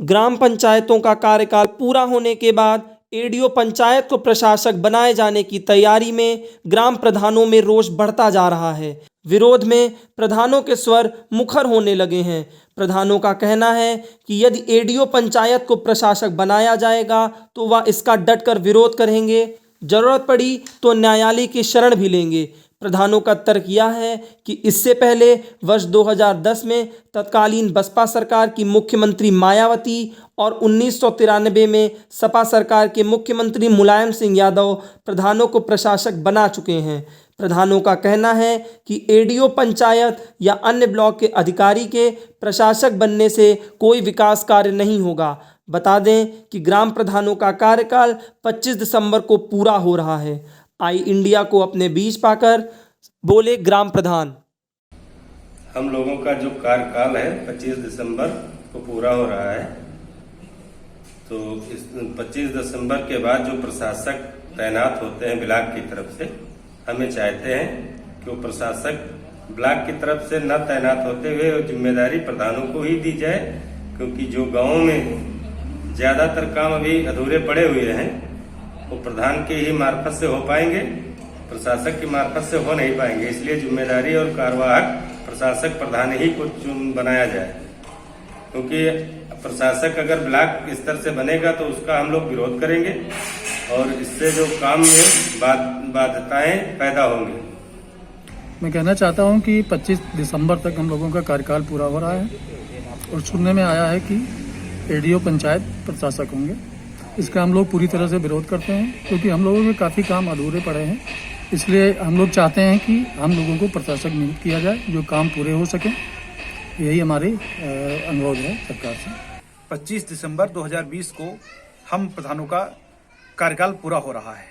ग्राम पंचायतों का कार्यकाल पूरा होने के बाद एडीओ पंचायत को प्रशासक बनाए जाने की तैयारी में ग्राम प्रधानों में रोष बढ़ता जा रहा है। विरोध में प्रधानों के स्वर मुखर होने लगे हैं। प्रधानों का कहना है कि यदि एडीओ पंचायत को प्रशासक बनाया जाएगा तो वह इसका डटकर विरोध करेंगे, जरूरत पड़ी तो न्यायालय की शरण भी लेंगे। प्रधानों का तर्क यह है कि इससे पहले वर्ष 2010 में तत्कालीन बसपा सरकार की मुख्यमंत्री मायावती और 1993 में सपा सरकार के मुख्यमंत्री मुलायम सिंह यादव प्रधानों को प्रशासक बना चुके हैं। प्रधानों का कहना है कि एडीओ पंचायत या अन्य ब्लॉक के अधिकारी के प्रशासक बनने से कोई विकास कार्य नहीं होगा। बता दें कि ग्राम प्रधानों का कार्यकाल 25 दिसंबर को पूरा हो रहा है। आई इंडिया को अपने बीच पाकर बोले ग्राम प्रधान। हम लोगों का जो कार्यकाल है 25 दिसंबर को पूरा हो रहा है, तो इस 25 दिसंबर के बाद जो प्रशासक तैनात होते हैं ब्लॉक की तरफ से, हमें चाहते हैं कि वो प्रशासक ब्लॉक की तरफ से न तैनात होते हुए जिम्मेदारी प्रधानों को ही दी जाए, क्योंकि जो गाँव में ज्यादातर काम अभी अधूरे पड़े हुए हैं वो प्रधान के ही मार्फत से हो पाएंगे, प्रशासक की मार्फत से हो नहीं पाएंगे। इसलिए जिम्मेदारी और कार्यवाहक प्रशासक प्रधान ही को बनाया जाए, क्योंकि प्रशासक अगर ब्लॉक स्तर से बनेगा तो उसका हम लोग विरोध करेंगे और इससे जो काम में बाध्यताएं पैदा होंगी। मैं कहना चाहता हूं कि 25 दिसंबर तक हम लोगों का कार्यकाल पूरा हो रहा है और सुनने में आया है कि एडीओ पंचायत प्रशासक होंगे। इसका हम लोग पूरी तरह से विरोध करते हैं, क्योंकि हम लोगों के काफ़ी काम अधूरे पड़े हैं। इसलिए हम लोग चाहते हैं कि हम लोगों को प्रशासक नियुक्त किया जाए, जो काम पूरे हो सके। यही हमारी अनुरोध है सरकार से। 25 दिसंबर 2020 को हम प्रधानों का कार्यकाल पूरा हो रहा है।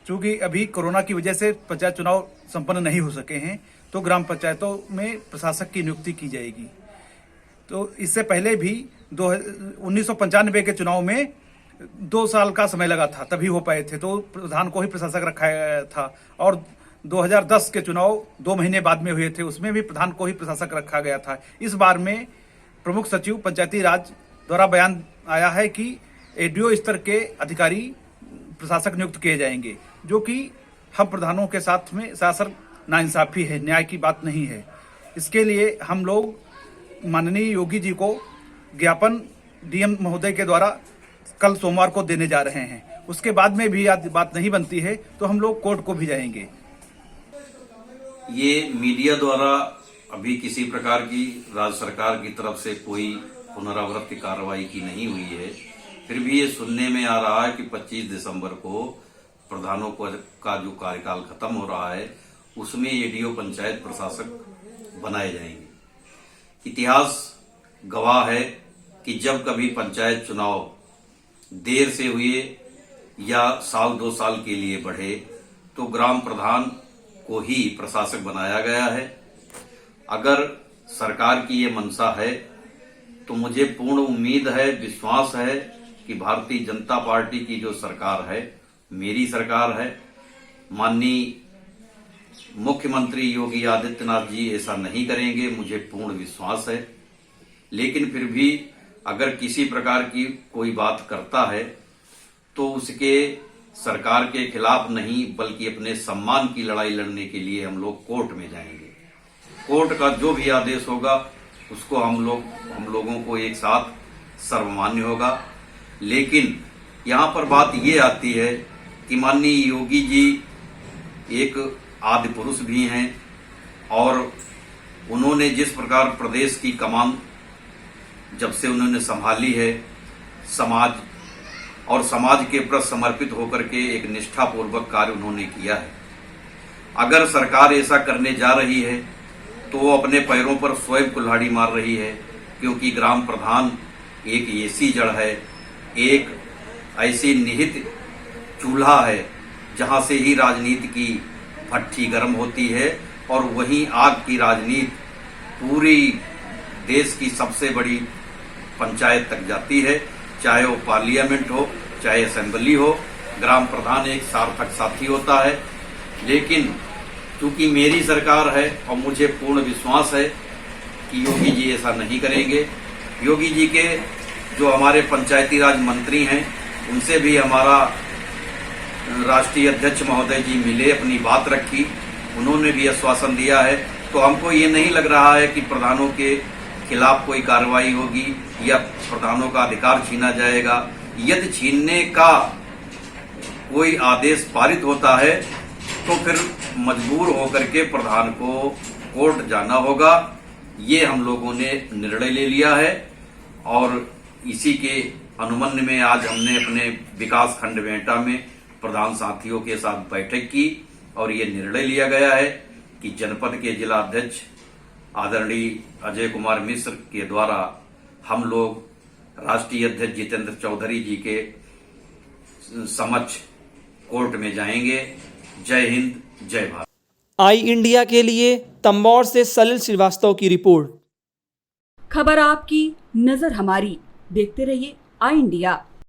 चूँकि अभी कोरोना की वजह से पंचायत चुनाव संपन्न नहीं हो सके हैं, तो ग्राम पंचायतों में प्रशासक की नियुक्ति की जाएगी। तो इससे पहले भी 1995 के चुनाव में 2 साल का समय लगा था, तभी हो पाए थे, तो प्रधान को ही प्रशासक रखा गया था। और 2010 के चुनाव 2 महीने बाद में हुए थे, उसमें भी प्रधान को ही प्रशासक रखा गया था। इस बार में प्रमुख सचिव पंचायती राज द्वारा बयान आया है कि एडीओ स्तर के अधिकारी प्रशासक नियुक्त किए जाएंगे, जो कि हम प्रधानों के साथ में शासन नाइंसाफी है, न्याय की बात नहीं है। इसके लिए हम लोग माननीय योगी जी को ज्ञापन डीएम महोदय के द्वारा कल सोमवार को देने जा रहे हैं। उसके बाद में भी बात नहीं बनती है तो हम लोग कोर्ट को भी जाएंगे। ये मीडिया द्वारा अभी किसी प्रकार की राज्य सरकार की तरफ से कोई पुनरावृत्ति कार्रवाई की नहीं हुई है, फिर भी ये सुनने में आ रहा है कि 25 दिसंबर को प्रधानों का जो कार्यकाल खत्म हो रहा है उसमें एडीओ पंचायत प्रशासक बनाए जाएंगे। इतिहास गवाह है कि जब कभी पंचायत चुनाव देर से हुए या 1-2 साल के लिए बढ़े तो ग्राम प्रधान को ही प्रशासक बनाया गया है। अगर सरकार की ये मंशा है तो मुझे पूर्ण उम्मीद है, विश्वास है कि भारतीय जनता पार्टी की जो सरकार है, मेरी सरकार है, माननीय मुख्यमंत्री योगी आदित्यनाथ जी ऐसा नहीं करेंगे, मुझे पूर्ण विश्वास है। लेकिन फिर भी अगर किसी प्रकार की कोई बात करता है तो उसके सरकार के खिलाफ नहीं बल्कि अपने सम्मान की लड़ाई लड़ने के लिए हम लोग कोर्ट में जाएंगे। कोर्ट का जो भी आदेश होगा उसको हम लोगों को एक साथ सर्वमान्य होगा। लेकिन यहाँ पर बात ये आती है कि माननीय योगी जी एक आदि पुरुष भी हैं और उन्होंने जिस प्रकार प्रदेश की कमान जब से उन्होंने संभाली है, समाज के प्रति समर्पित होकर के एक निष्ठापूर्वक कार्य उन्होंने किया है। अगर सरकार ऐसा करने जा रही है तो वो अपने पैरों पर स्वयं कुल्हाड़ी मार रही है, क्योंकि ग्राम प्रधान एक ऐसी जड़ है, एक ऐसी निहित चूल्हा है जहां से ही राजनीति की भट्टी गर्म होती है और वहीं आग की राजनीति पूरी देश की सबसे बड़ी पंचायत तक जाती है, चाहे वो पार्लियामेंट हो चाहे असेंबली हो। ग्राम प्रधान एक सार्थक साथी होता है। लेकिन चूंकि मेरी सरकार है और मुझे पूर्ण विश्वास है कि योगी जी ऐसा नहीं करेंगे। योगी जी के जो हमारे पंचायती राज मंत्री हैं उनसे भी हमारा राष्ट्रीय अध्यक्ष महोदय जी मिले, अपनी बात रखी, उन्होंने भी आश्वासन दिया है। तो हमको ये नहीं लग रहा है कि प्रधानों के खिलाफ कोई कार्रवाई होगी या प्रधानों का अधिकार छीना जाएगा। यदि छीनने का कोई आदेश पारित होता है तो फिर मजबूर होकर के प्रधान को कोर्ट जाना होगा। ये हम लोगों ने निर्णय ले लिया है और इसी के अनुमन्य में आज हमने अपने विकास खंड वेंटा में प्रधान साथियों के साथ बैठक की और ये निर्णय लिया गया है कि जनपद के जिला अध्यक्ष आदरणीय अजय कुमार मिश्र के द्वारा हम लोग राष्ट्रीय अध्यक्ष जितेंद्र चौधरी जी के समक्ष कोर्ट में जाएंगे। जय हिंद, जय भारत। आई इंडिया के लिए तंबौर से सलिल श्रीवास्तव की रिपोर्ट। खबर आपकी, नजर हमारी। देखते रहिए आई इंडिया।